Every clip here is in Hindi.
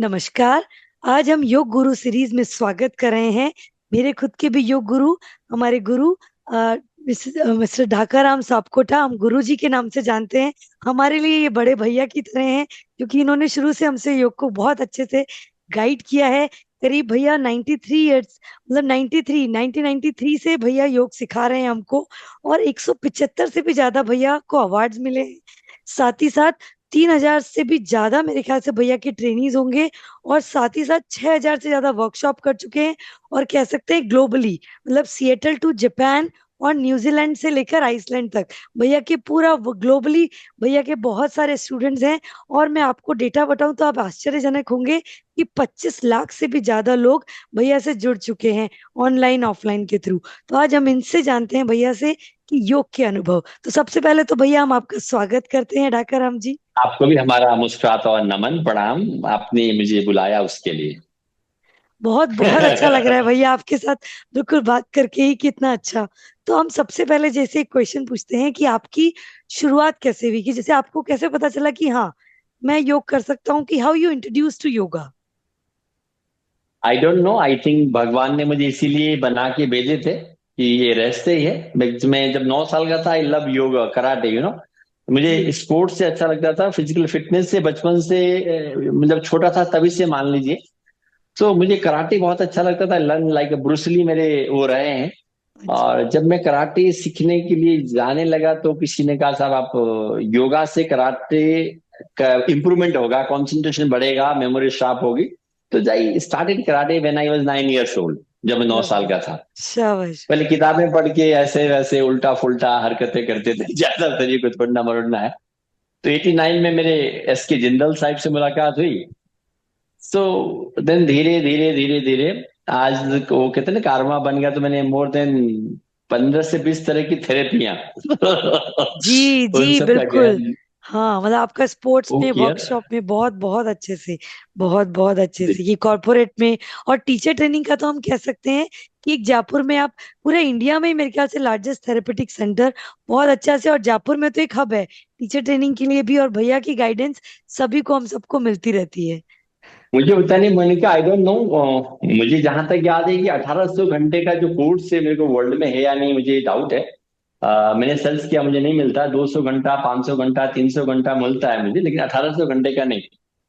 नमस्कार। आज हम योग गुरु सीरीज में स्वागत कर रहे हैं। मेरे खुद के भी योग गुरु, हमारे गुरु मिस्टर ढाकाराम सापकोटा, हम गुरु जी के नाम से जानते हैं। हमारे लिए ये बड़े भैया की तरह हैं, क्योंकि इन्होंने शुरू से हमसे योग को बहुत अच्छे से गाइड किया है। करीब भैया 93 ईयर्स, मतलब 1993 से भैया योग सिखा रहे हैं हमको। और 175 से भी ज्यादा भैया को अवार्ड्स मिले हैं। साथ ही साथ 3,000 से भी ज्यादा मेरे ख्याल से भैया के ट्रेनीज होंगे। और साथ ही साथ 6,000 से ज्यादा वर्कशॉप कर चुके हैं। और कह सकते हैं ग्लोबली, मतलब सिएटल टू जापान और न्यूजीलैंड से लेकर आइसलैंड तक भैया के पूरा ग्लोबली भैया के बहुत सारे स्टूडेंट्स हैं। और मैं आपको डेटा बताऊं तो आप आश्चर्यजनक होंगे कि 25 लाख से भी ज्यादा लोग भैया से जुड़ चुके हैं, ऑनलाइन ऑफलाइन के थ्रू। तो आज हम इनसे जानते हैं भैया से कि योग के अनुभव। तो सबसे पहले तो भैया हम आपका स्वागत करते हैं ढाकाराम जी। आपको भी हमारा मुस्कुराता और नमन प्रणाम। आपने मुझे बुलाया उसके लिए। बहुत बहुत अच्छा लग रहा है भैया आपके साथ बिल्कुल बात करके ही, कितना अच्छा। तो हम सबसे पहले जैसे एक क्वेश्चन पूछते हैं कि आपकी शुरुआत कैसे हुई, कि जैसे आपको कैसे पता चला कि हाँ मैं योग कर सकता हूँ, कि how you introduce to yoga. I don't know, I think भगवान ने मुझे इसीलिए बना के भेजे थे कि ये रास्ते ही है। मैं जब 9 साल का था, आई लव योगा कराटे, मुझे जी स्पोर्ट्स से अच्छा लगता था, फिजिकल फिटनेस से बचपन से। मतलब छोटा था तभी से मान लीजिए। तो मुझे कराटे बहुत अच्छा लगता था, लर्न लाइक ब्रूसली मेरे वो रहे हैं। अच्छा। और जब मैं कराटे सीखने के लिए जाने लगा तो किसी ने कहा, साहब आप योगा से कराटे का इम्प्रूवमेंट होगा, कंसंट्रेशन बढ़ेगा, मेमोरी शार्प होगी। तो I started karate when I was 9 years old, जब मैं 9 साल शाबाश का था। शाबाश। पहले किताबें पढ़ के ऐसे वैसे उल्टा फुल्टा हरकतें करते थे ज्यादातर, ये कुछ पढ़ना मरोड़ना है। तो 89 में मेरे एस के जिंदल साहब से मुलाकात हुई। सो देन धीरे धीरे धीरे धीरे आज वो कहते हैं ना कारवां बन गया, तो मैंने मोर देन 15 से 20 तरह की थेरेपियां जी उन जी सब का बिल्कुल। ज्ञान हाँ, मतलब आपका स्पोर्ट्स वो में, किया। वर्कशॉप में बहुत बहुत अच्छे से, बहुत बहुत अच्छे से, ये कॉर्पोरेट में। और टीचर ट्रेनिंग का तो हम कह सकते हैं कि एक जयपुर में आप, पूरे इंडिया में ही मेरे ख्याल से लार्जेस्ट थेरेपेटिक सेंटर, बहुत अच्छा से। और जयपुर में तो एक हब है टीचर ट्रेनिंग के लिए भी, और भैया की गाइडेंस सभी को, हम सबको मिलती रहती है। मुझे पता नहीं मोनिका, आई डोंट नो। मुझे जहां तक याद है कि 1800 घंटे का जो कोर्स है मेरे को वर्ल्ड में है या नहीं, मुझे डाउट है। मैंने सर्च किया, मुझे नहीं मिलता। 200 घंटा, 500 घंटा, 300 घंटा मिलता है मुझे, लेकिन 1800 घंटे का नहीं।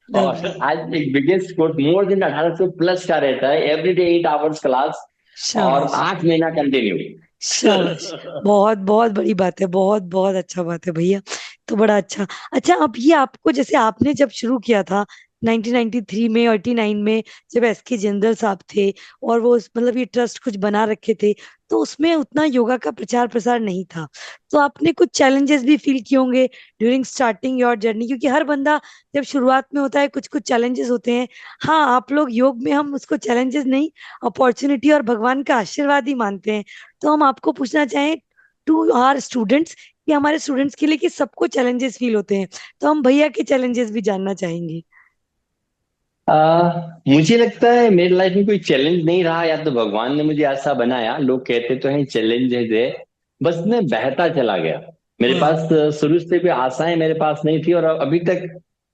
और लवली। आज एक biggest course more than 1800 plus का रहता है, एवरीडे 8 आवर्स क्लास, और शाबाश 8 महीना कंटिन्यू। शाबाश। बहुत बहुत बड़ी बात है, बहुत बहुत अच्छा बात है भैया। तो बड़ा अच्छा। अच्छा, अब ये आपको, जैसे आपने जब शुरू किया था 1993 में, 89 में, जब एस के जिंदल साहब थे, और वो मतलब ये ट्रस्ट कुछ बना रखे थे, तो उसमें उतना योगा का प्रचार प्रसार नहीं था। तो आपने कुछ चैलेंजेस भी फील किए होंगे ड्यूरिंग स्टार्टिंग योर जर्नी, क्योंकि हर बंदा जब शुरुआत में होता है कुछ कुछ चैलेंजेस होते हैं। हाँ, आप लोग योग में, हम उसको चैलेंजेस नहीं, अपॉर्चुनिटी और भगवान का आशीर्वाद ही मानते हैं। तो हम आपको पूछना चाहें, टू आर स्टूडेंट्स, कि हमारे स्टूडेंट्स के लिए कि सबको चैलेंजेस फील होते हैं, तो हम भैया के चैलेंजेस भी जानना चाहेंगे। मुझे लगता है मेरी लाइफ में कोई चैलेंज नहीं रहा, या तो भगवान ने मुझे ऐसा बनाया। लोग कहते तो हैं चैलेंज है, बस मैं बहता चला गया। मेरे वाह। पास शुरू से भी आशाएं मेरे पास नहीं थी, और अभी तक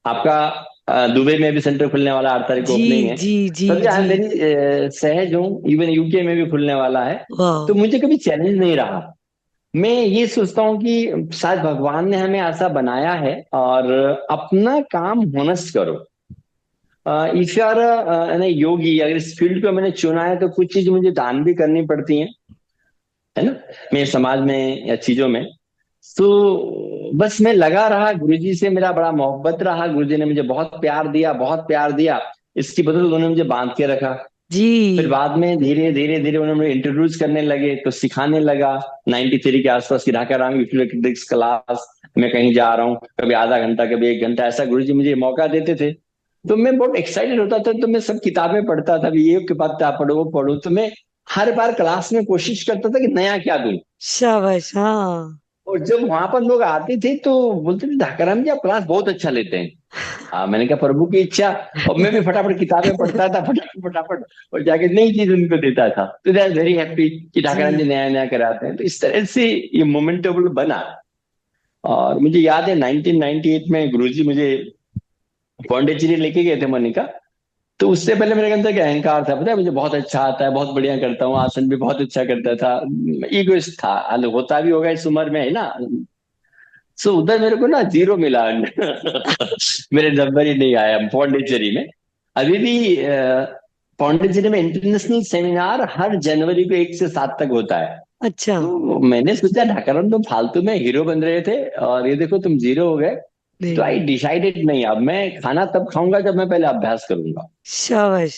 आपका दुबई में भी सेंटर खुलने वाला, 8 तारीख को जी ओपनिंग है। जी जी तभी आई जी। एम वेरी सहज हूँ, इवन यूके में भी खुलने वाला है। वाह। तो मुझे कभी चैलेंज नहीं रहा। मैं ये सोचता हूँ कि शायद भगवान ने हमें ऐसा बनाया है, और अपना काम होनस्ट करो। इफ यू आर योगी, अगर इस फील्ड को मैंने चुना है तो कुछ चीज मुझे दान भी करनी पड़ती है ना, मेरे समाज में या चीजों में। तो बस मैं लगा रहा, गुरुजी से मेरा बड़ा मोहब्बत रहा, गुरुजी ने मुझे बहुत प्यार दिया, बहुत प्यार दिया। इसकी बदौलत उन्होंने मुझे बांध के रखा। फिर जी बाद में धीरे धीरे धीरे उन्होंने इंट्रोड्यूस करने लगे, तो सिखाने लगा। 93 के आसपास की ढाका राम क्लास, मैं कहीं जा रहा हूँ, कभी आधा घंटा, कभी 1 घंटा, ऐसा गुरुजी मुझे मौका देते थे। तो मैं बहुत एक्साइटेड होता था, तो मैं सब किताबें पढ़ता था, अभी ये किताब पढ़ो, वो पढ़ो। तो मैं हर बार क्लास में कोशिश करता था कि नया क्या दूं। शाबाश। हाँ। और जब वहां पर लोग आते थे तो बोलते थे, ढाकाराम जी आप क्लास बहुत अच्छा लेते हैं। मैंने कहा प्रभु की इच्छा। और मैं भी फटाफट किताबें पढ़ता था, फटाफट फटाफट, और जाके नई चीज उनको देता था। तो दे आर वेरी हैप्पी कि ढाकाराम जी जी नया नया कराते हैं। तो इस तरह से ये मोमेंटेबल बना। और मुझे याद है 1998 में गुरुजी मुझे पौंडीचेरी लेके गए थे, मनिका। तो उससे पहले मेरे अंदर एक अहंकार था, पता है मुझे बहुत अच्छा आता है, बहुत बढ़िया करता हूँ, आसन भी बहुत अच्छा करता था। ईगोइस्ट था, होता भी होगा इस उम्र में, है ना। सो उधर मेरे को ना जीरो मिला। मेरे नंबर ही नहीं आया पौंडीचेरी में। अभी भी पौंडीचेरी में इंटरनेशनल सेमिनार हर जनवरी को 1 से 7 तक होता है। अच्छा। तो मैंने सोचा ढाकाराम तुम फालतू में हीरो बन रहे थे और ये देखो तुम जीरो हो गए। तो नहीं। आई डिसाइडेड नहीं, अब मैं खाना तब खाऊंगा जब मैं पहले अभ्यास करूंगा। शाबाश।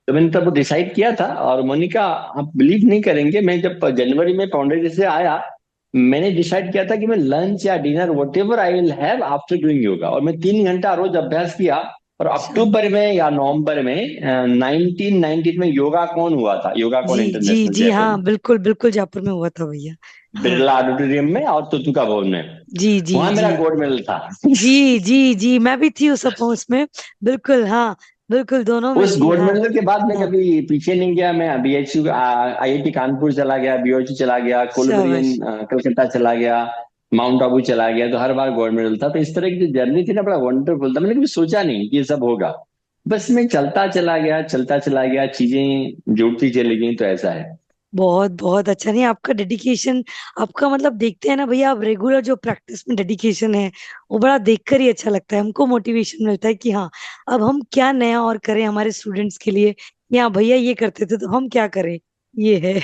तो मैंने तब डिसाइड किया था। और मोनिका, आप बिलीव नहीं करेंगे, मैं जब जनवरी में पौंडीचेरी से आया, मैंने डिसाइड किया था कि मैं लंच या dinner what ever I will have after doing yoga, और मैं 3 घंटा रोज अभ्यास किया। और शाबाश। अक्टूबर में या नवंबर में 1919 में योगा कौन हुआ था, योगा कौन जी जी इंटरनेशनल जी, जयपुर हाँ में, बिल्कुल बिल्कुल, जयपुर में हुआ था भैया। हाँ। बिरला ऑडिटोरियम में और तुतुका भवन में। जी जी वहां जी मेरा गोल्ड मेडल था। जी जी जी, मैं भी थी उस उसमें। बिल्कुल हाँ। बिल्कुल, दोनों में उस थी, गोल्ड हाँ। मेडल के बाद मैं हाँ। कभी पीछे नहीं गया। मैं बीएचयू, आईआईटी कानपुर चला गया, बीओची चला गया, कोलबरियन शाबाश। कलकत्ता चला गया, माउंट आबू चला गया, तो हर बार गोल्ड मेडल था। तो इस तरह की जो जर्नी थी ना, बड़ा वंडरफुल था। मैंने कभी सोचा नहीं कि ये सब होगा, बस मैं चलता चला गया, चलता चला गया, चीजें जुड़ती चली गई, तो ऐसा है। बहुत बहुत अच्छा। नहीं, आपका डेडिकेशन, आपका मतलब देखते हैं ना भैया, आप रेगुलर जो प्रैक्टिस में डेडिकेशन है, वो बड़ा देखकर ही अच्छा लगता है। हमको मोटिवेशन मिलता है कि हाँ, अब हम क्या नया और करें हमारे स्टूडेंट्स के लिए। या भैया ये करते थे तो हम क्या करें, ये है।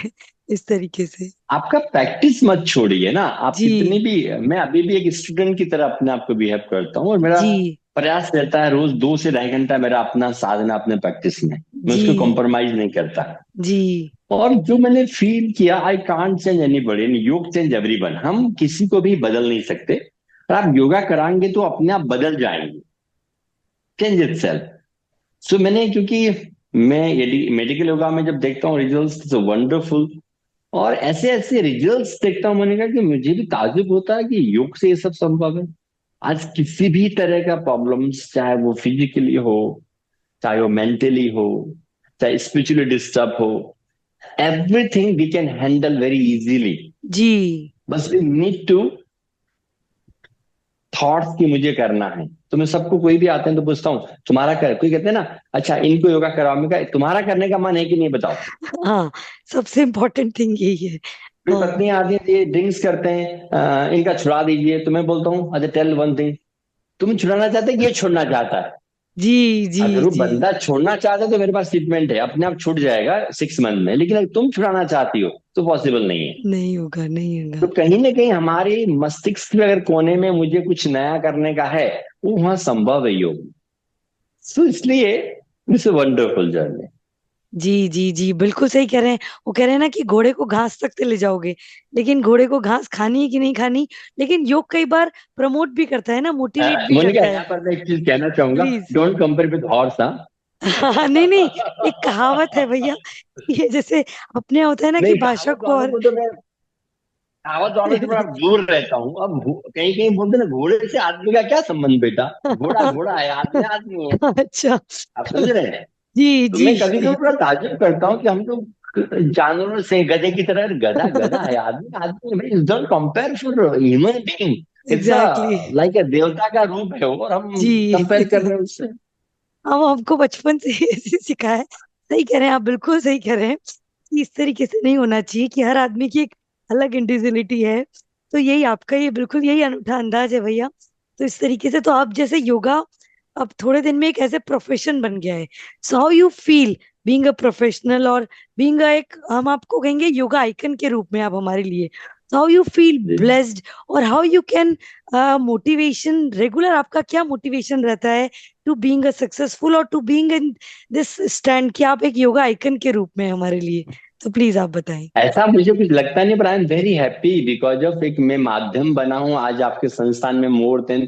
इस तरीके से। आपका प्रैक्टिस मत छोड़िए ना, आप कितनी जी भी, मैं अभी भी एक स्टूडेंट की तरह अपने आप को बिहेव करता हूँ, और मेरा जी प्रयास रहता है रोज 2 से ढाई घंटा मेरा अपना साधना, अपने प्रैक्टिस में मैं उसको जी कॉम्प्रोमाइज नहीं करता। जी और जो मैंने फील किया, आई कांट चेंज एनीबॉडी, योग चेंज एवरीवन, हम किसी को भी बदल नहीं सकते। और आप योगा कराएंगे तो अपने आप बदल जाएंगे, चेंज इटसेल्फ। सो मैंने, क्योंकि मैं मेडिकल योगा में जब देखता हूँ रिजल्ट्स तो वंडरफुल, और ऐसे ऐसे रिजल्ट्स देखता हूँ, मैंने कहा कि मुझे भी ताजुब होता है कि योग से ये सब संभव है। आज किसी भी तरह का प्रॉब्लम्स, चाहे वो फिजिकली हो, चाहे वो मेंटली हो, चाहे स्पिरिचुअली डिस्टर्ब हो, everything we can handle very easily. जी। बस वी नीड टू थॉट्स की मुझे करना है। तो मैं सबको, कोई भी आते हैं तो पूछता हूँ तुम्हारा कर, कोई कहते हैं ना, अच्छा इनको योगा कराओ, मैं कहा तुम्हारा करने का मन है कि नहीं बताओ। हाँ, सबसे इम्पोर्टेंट थिंग यही है। फिर हाँ। पत्नी आती है, ये ड्रिंक्स करते हैं, इनका छुड़ा दीजिए, तो मैं बोलता हूँ अच्छा टेल वन थिंग, तुम छुड़ाना चाहते हैं कि ये छोड़ना चाहता है। जी जी अगर वो जी। बंदा छोड़ना चाहता है तो मेरे पास ट्रीटमेंट है, अपने आप छूट जाएगा 6 मंथ में, लेकिन अगर तुम छुड़ाना चाहती हो तो पॉसिबल नहीं है। नहीं होगा, नहीं होगा। तो कहीं ना कहीं हमारे मस्तिष्क के अगर कोने में मुझे कुछ नया करने का है, वो वहां संभव है योग। सो इसलिए इट्स वंडरफुल जर्नी। जी जी जी, बिल्कुल सही कह रहे हैं। वो कह रहे हैं ना कि घोड़े को घास तक तो ले जाओगे, लेकिन घोड़े को घास खानी है कि नहीं खानी। लेकिन योग कई बार प्रमोट भी करता है ना, मोटिवेट भी मोनिका, करता यहाँ है। पर मैं एक चीज कहना चाहूंगा, please. Don't compare with horse. हाँ, नहीं नहीं, एक कहावत है भैया, ये जैसे अपने यहाँ होता है ना कि नहीं, भाषा कहावत को वालों और। को तो मैं, कहावत वालों से बड़ा दूर रहता हूँ। अब कहीं कहीं बोलते ना, घोड़े से आदमी का क्या संबंध बेटा, घोड़ा घोड़ा है, आदमी आदमी है। अच्छा। आप समझ रहे हैं। जी तो जी। मैं कभी कभी बड़ा ताज्जुब करता हूँ कि हम लोग जानवरों से, गधे की तरह, गधा गधा है, आदमी आदमी है भाई, don't compare for human being. It's a exactly. Like अ देवता का रूप है वो, और हम कंपेयर कर जी। रहे हैं उससे। हम हमको बचपन से ही ऐसे सिखाया है। सही कह रहे हैं आप, बिल्कुल सही कह रहे हैं कि इस तरीके से नहीं होना चाहिए, कि हर आदमी की एक अलग इंडिविजुअलिटी है। तो यही आपका, ये बिल्कुल यही अनूठा अंदाज है भैया। तो इस तरीके से तो आप जैसे योगा अब थोड़े दिन में एक ऐसे प्रोफेशन बन गया है। So how you feel being a professional, और बीइंग एक, हम आपको कहेंगे योगा आइकन के रूप में आप हमारे लिए, हाउ यू फील ब्लेस्ड, और how you can motivation regular, आपका क्या मोटिवेशन रहता है टू बीइंग अ सक्सेसफुल, और to being in this stand, कि आप एक योगा आइकन के रूप में हैं हमारे लिए। तो प्लीज आप बताएं। ऐसा मुझे कुछ लगता नहीं, पर आई am very happy because of एक मैं माध्यम बना हूं आज आपके संस्थान में। मोर देन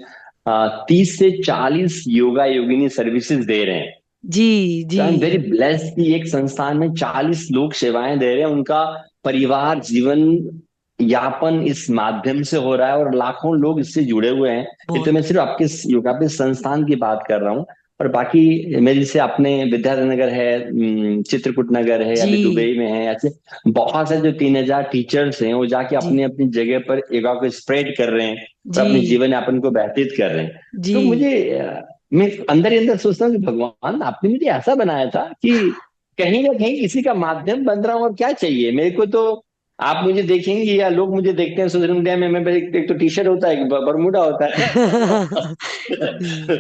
30 से 40 योगा योगिनी सर्विसेज दे रहे हैं। जी जी तो आई एम वेरी ब्लेस्ड कि एक संस्थान में 40 लोग सेवाएं दे रहे हैं, उनका परिवार जीवन यापन इस माध्यम से हो रहा है, और लाखों लोग इससे जुड़े हुए हैं। ये तो बहुत। मैं सिर्फ आपके योगा पे संस्थान की बात कर रहा हूँ। और बाकी मेरे जैसे अपने विद्याधर नगर है, चित्रकूट नगर है, जी अभी दुबई में है, ऐसे बहुत से जो 3,000 टीचर्स हैं, वो जाके जी अपनी अपनी जगह पर योगा को स्प्रेड कर रहे हैं और जी अपने जीवन यापन को व्यतीत कर रहे हैं। जी तो मुझे मैं अंदर ही अंदर सोचता हूँ कि भगवान आपने मुझे ऐसा बनाया था कि कहीं ना कहीं किसी का माध्यम बन रहा हूँ, और क्या चाहिए मेरे को तो। आप मुझे देखेंगे या लोग मुझे देखते हैं सोशल मीडिया में, मैं एक तो टी शर्ट होता है, एक बरमूडा होता है। जी।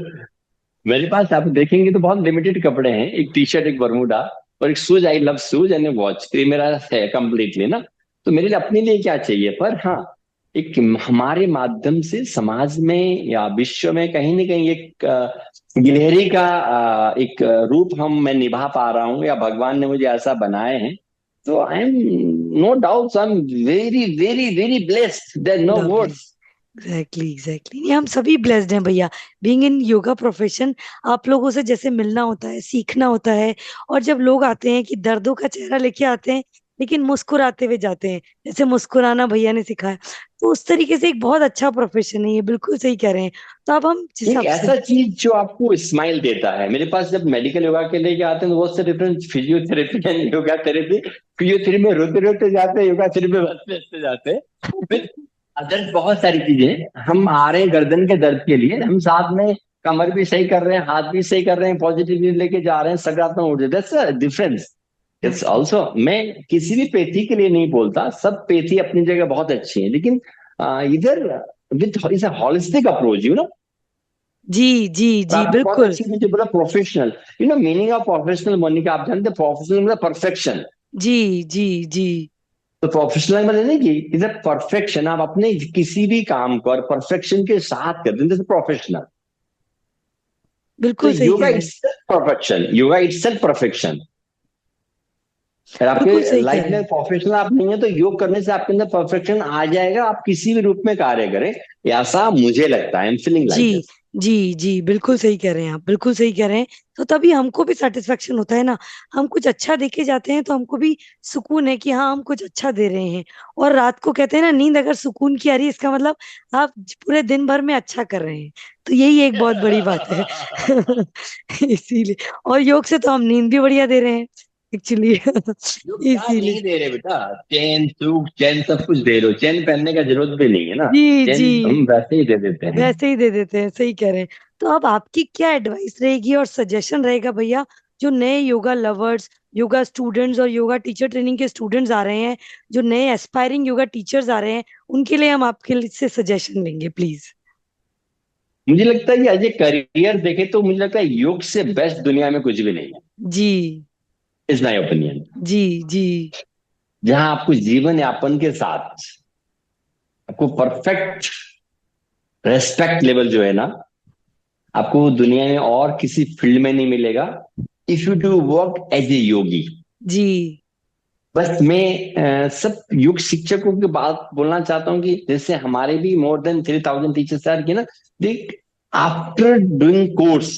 मेरे पास आप देखेंगे तो बहुत लिमिटेड कपड़े हैं, एक टी शर्ट, एक बरमूडा और एक shoes. I love shoes and watch, तो ये मेरा है कंप्लीटली ना। तो मेरे लिए अपने लिए क्या चाहिए, पर हाँ, एक हमारे माध्यम से समाज में या विश्व में कहीं ना कहीं एक गिलहरी का एक रूप मैं निभा पा रहा हूँ, या भगवान ने मुझे ऐसा बनाए हैं। तो I am, no doubt, I am very very very blessed, there no lovely. Words. Exactly exactly, ये हम सभी ब्लेस्ड हैं भैया, बीइंग इन योगा प्रोफेशन। आप लोगों से जैसे मिलना होता है, सीखना होता है। और जब लोग आते हैं कि दर्दों का चेहरा लेके आते हैं, लेकिन मुस्कुराते हुए जाते हैं, जैसे मुस्कुराना भैया ने सिखाया, तो उस तरीके से एक बहुत अच्छा प्रोफेशन है ये, बिल्कुल सही कह रहे हैं। तो अब हम जिस एक हिसाब से। ऐसा चीज जो आपको स्माइल देता है। मेरे पास जब मेडिकल योगा के लिए आते हैं तो बहुत से different physiotherapy and yoga therapy. Physiotherapy में रोते रोते जाते हैं, योगा थेरेपी में हंसते हंसते जाते हैं। फिर अदर बहुत सारी चीजें, हम आ रहे हैं गर्दन के दर्द के लिए, हम साथ में कमर भी सही कर रहे हैं, हाथ भी सही कर रहे हैं, पॉजिटिवली लेके जा रहे हैं, सकारात्मक ऊर्जा, that's a difference. It's exactly. Also, मैं किसी भी पेथी के लिए नहीं बोलता, सब पेथी अपनी जगह बहुत अच्छी है, लेकिन इधर with is a holistic approach, you know. जी जी और जी आपने बहुत बिल्कुल। अच्छी मुझे बोला professional. You know meaning of professional, Monika आप जानते हैं, प्रोफेशनल मतलब परफेक्शन। जी जी जी तो प्रोफेशनल मतलब नहीं कि इज अ परफेक्शन, आप अपने किसी भी काम को और परफेक्शन के साथ करते हैं, जैसे प्रोफेशनल। तो बिल्कुल सही योगा कह रहे हैं। It's perfection, yoga it's perfection. अगर आपके बिल्कुल सही कह लाइफ रहे में हैं। प्रोफेशनल आप नहीं है, तो योग करने से आपके अंदर परफेक्शन आ जाएगा, आप किसी भी रूप में कार्य करें। ऐसा मुझे लगता है, आई एम फीलिंग जी लाइक दिस। जी जी बिल्कुल सही कह रहे हैं आप, बिल्कुल सही कह रहे हैं। तो तभी हमको भी सेटिस्फेक्शन होता है ना। हम कुछ अच्छा देके जाते हैं तो हमको भी सुकून है कि हाँ हम कुछ अच्छा दे रहे हैं। और रात को कहते हैं ना, नींद अगर सुकून की आ रही है, इसका मतलब आप पूरे दिन भर में अच्छा कर रहे हैं। तो यही एक बहुत बड़ी बात है। इसीलिए, और योग से तो हम नींद भी बढ़िया दे रहे हैं एक्चुअली। योग क्या इसीलिए। नहीं दे रहे बेटा, चैन सुख चैन सब कुछ दे रहे हो, चैन पहनने का जरूरत भी नहीं है ना। जी जी, चैन हम वैसे ही दे देते हैं। वैसे ही दे देते हैं, सही कह रहे हैं। तो अब आपकी क्या एडवाइस रहेगी और सजेशन रहेगा भैया, जो नए योगा लवर्स, योगा स्टूडेंट्स और योगा टीचर ट्रेनिंग के स्टूडेंट्स आ रहे हैं, जो नए एस्पायरिंग योगा टीचर्स आ रहे हैं, उनके लिए हम आपके लिए से सजेशन लेंगे प्लीज। मुझे लगता है कि एज ए करियर देखे तो मुझे लगता है योग से बेस्ट दुनिया में कुछ भी नहीं है, जी इज माई ओपिनियन। जी जी जहां आपको जीवन यापन के साथ आपको परफेक्ट रेस्पेक्ट लेवल जो है ना, आपको दुनिया में और किसी फील्ड में नहीं मिलेगा, if you do work as a yogi. जी बस मैं सब योग शिक्षकों की बात बोलना चाहता हूँ कि जैसे हमारे भी मोर देन 3,000 टीचर्स आर की ना, देख, आफ्टर डूइंग कोर्स,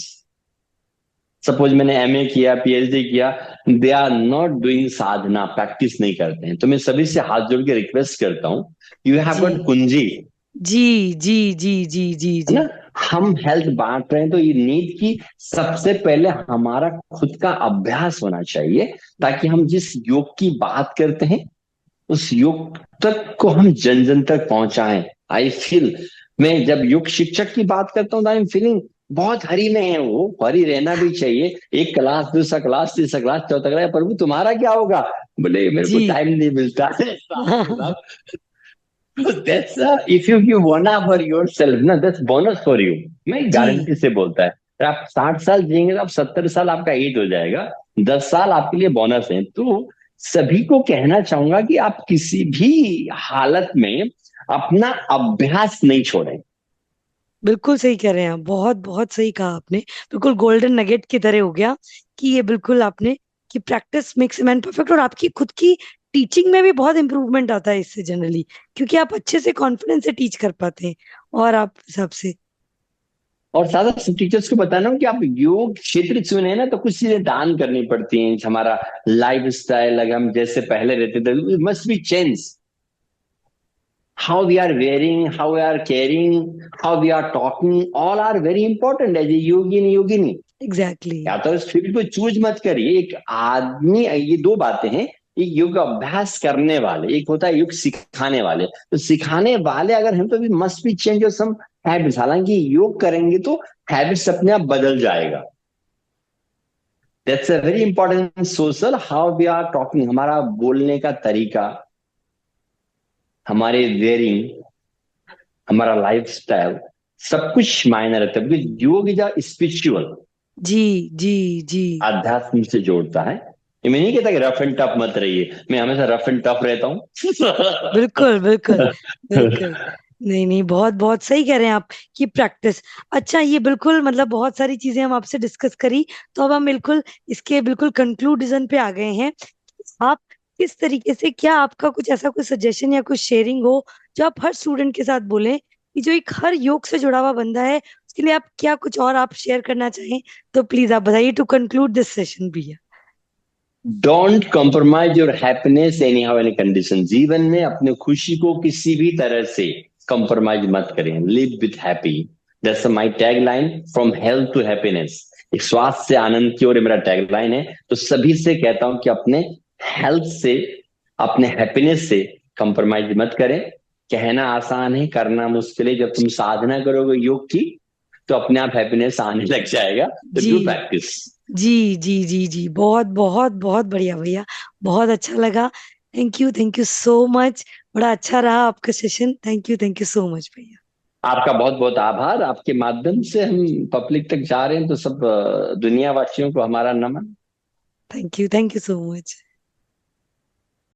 सपोज मैंने एमए किया, पीएचडी किया, they are not doing sadhana, practice नहीं करते हैं। तो मैं सभी से हाथ जोड़ के रिक्वेस्ट करता हूँ, यू हैव जी गॉट कुंजी, जी जी जी जी जी है जी ना। हम हेल्थ बांट रहे हैं, तो ये नीड की सबसे पहले हमारा खुद का अभ्यास होना चाहिए, ताकि हम जिस योग की बात करते हैं उस योग तक को हम जन जन तक पहुंचाएं। आई फील, मैं जब योग शिक्षक की बात करता हूँ, आई एम फीलिंग बहुत हरी में है, वो हरी रहना भी चाहिए। एक क्लास, दूसरा क्लास, तीसरा क्लास, चौथा क्लास, प्रभु तुम्हारा क्या होगा? बोले मेरे को जी। टाइम नहीं मिलता है, साहब साहब। That's if you give 1 hour your self ना, दैट्स बोनस फॉर यू। मैं जी गारंटी से बोलता है, अगर आप 60 साल जिएंगे तो आप 70 साल आपका एज हो जाएगा, 10 साल आपके लिए बोनस है। तो सभी को कहना चाहूंगा कि आप किसी भी हालत में अपना अभ्यास नहीं छोड़ें। बिल्कुल सही कह रहे हैं आप, बहुत बहुत सही कहा आपने। बिल्कुल गोल्डन नगेट की तरह हो गया कि ये बिल्कुल आपने, कि प्रैक्टिस मेक्स मैन परफेक्ट। और आपकी खुद की टीचिंग में भी बहुत इंप्रूवमेंट आता है इससे जनरली, क्योंकि आप अच्छे से कॉन्फिडेंस से टीच कर पाते हैं। और आप हिसाब से। और सादा टीचर्स को बताना कि आप योग क्षेत्र चुने ना, तो कुछ चीजें दान करनी पड़ती हैं। हमारा लाइफ स्टाइल, अगर हम जैसे पहले रहते थे, must be change. How we are wearing, how we are caring, how we are talking, all are very important as a yogini yogini. Exactly. या तो इस फील्ड को चूज मत करिए। एक आदमी, ये दो बातें हैं, एक योग अभ्यास करने वाले, एक होता है योग सिखाने वाले। तो सिखाने वाले अगर हम, तो भी must be change some habits, हालांकि योग करेंगे तो हैबिट्स अपने आप बदल जाएगा। That's a very important social, how we are talking, हमारा बोलने का तरीका, हमारे वेयरिंग, हमारा लाइफस्टाइल, सब कुछ मायने रखता है, बिकॉज योग इज अ स्पिरिचुअल, जी जी जी। आध्यात्म से जोड़ता है। ये मैं नहीं कहता कि रफ एंड टफ मत रहिए, मैं हमेशा रफ एंड टफ रहता हूँ। बिल्कुल बिल्कुल बिल्कुल। नहीं नहीं, बहुत बहुत सही कह रहे हैं आप कि प्रैक्टिस। अच्छा, ये बिल्कुल मतलब बहुत सारी चीजें हम आपसे डिस्कस करी, तो अब हम बिल्कुल इसके बिल्कुल कंक्लूजन पे आ गए हैं। आप किस तरीके से, क्या आपका कुछ ऐसा कुछ सजेशन या कुछ शेयरिंग हो जो आप हर स्टूडेंट के साथ बोलें, कि जो एक हर योग से जुड़ा हुआ बंदा है, उसके लिए आप क्या कुछ और आप शेयर करना चाहें, तो प्लीज आप बताइए, टू कंक्लूड दिस सेशन भी है। Don't compromise your happiness any how any condition, जीवन में अपने खुशी को किसी भी तरह से कॉम्प्रोमाइज मत करें, live with happy. That's my tag line, from health to happiness, एक स्वास्थ्य से आनंद की ओर, ये मेरा टैग लाइन है। तो सभी से कहता हूं कि अपने हेल्थ से, अपने हैप्पीनेस से कॉम्प्रोमाइज मत करें। कहना आसान है, करना मुश्किल है। जब तुम साधना करोगे योग की, तो अपने आप हैप्पीनेस आने लग जाएगा। तो जी डू प्रैक्टिस। जी जी जी जी, बहुत बहुत बहुत बढ़िया भैया, बहुत अच्छा लगा। Thank you so much. बड़ा अच्छा रहा आपका session. Thank you so much भैया। आपका बहुत बहुत आभार, आपके माध्यम से हम पब्लिक तक जा रहे हैं, तो सब दुनिया वासियों को हमारा नमन। Thank you so much.